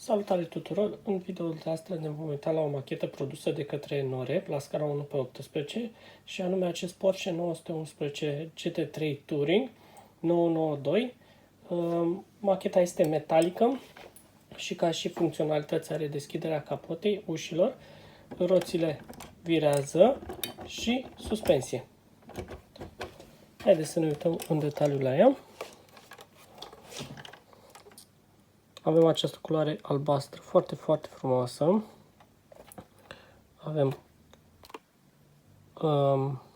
Salutare tuturor! În videoul de astăzi ne vom uita la o machetă produsă de către Norep la scara 1/18 și anume acest Porsche 911 GT3 Touring 992. Macheta este metalică și ca și funcționalități are deschiderea capotei, ușilor, roțile virează și suspensie. Haideți să ne uităm în detaliu la ea. Avem această culoare albastră foarte, foarte frumoasă. Avem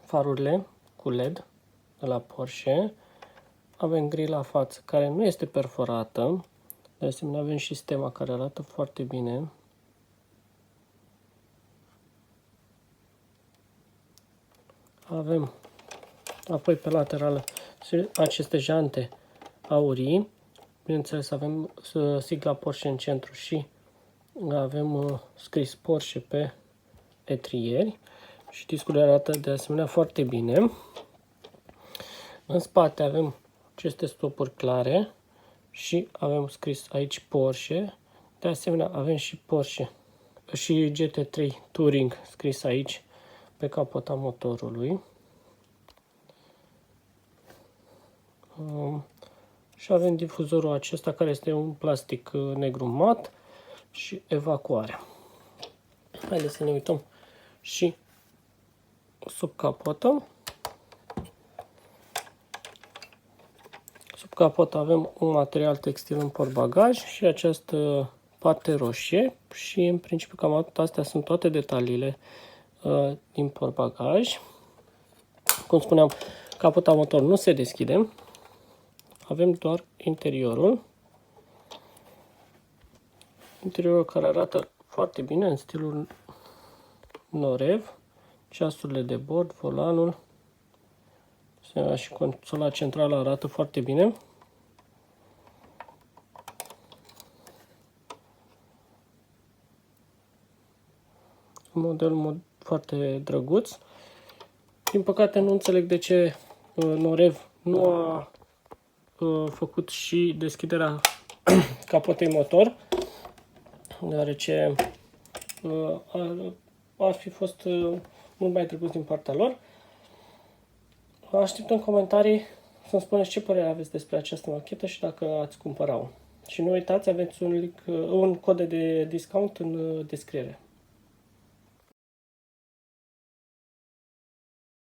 farurile cu LED de la Porsche. Avem grila față care nu este perforată. De asemenea avem și stema care arată foarte bine. Avem apoi pe laterală aceste jante aurii. Bineînțeles, avem sigla Porsche în centru și avem scris Porsche pe etrieri și discurile arată de asemenea foarte bine. În spate avem aceste stopuri clare și avem scris aici Porsche. De asemenea avem și Porsche și GT3 Touring scris aici pe capota motorului. Și avem difuzorul acesta care este un plastic negru mat și evacuarea. Haideți să ne uităm și sub capotă. Sub capotă avem un material textil în portbagaj și această parte roșie și în principiu cam atât. Astea sunt toate detaliile din portbagaj. Cum spuneam, capota motor nu se deschide. Avem doar interiorul. Interiorul care arată foarte bine în stilul Norep. Ceasurile de bord, volanul și consola centrală arată foarte bine. Un model foarte drăguț. Din păcate nu înțeleg de ce Norep nu a făcut și deschiderea capotei motor, deoarece ar fi fost mult mai drăguț din partea lor. Aștept în comentarii să-mi spuneți ce părere aveți despre această machetă și dacă ați cumpăra-o. Și nu uitați, aveți un cod de discount în descriere.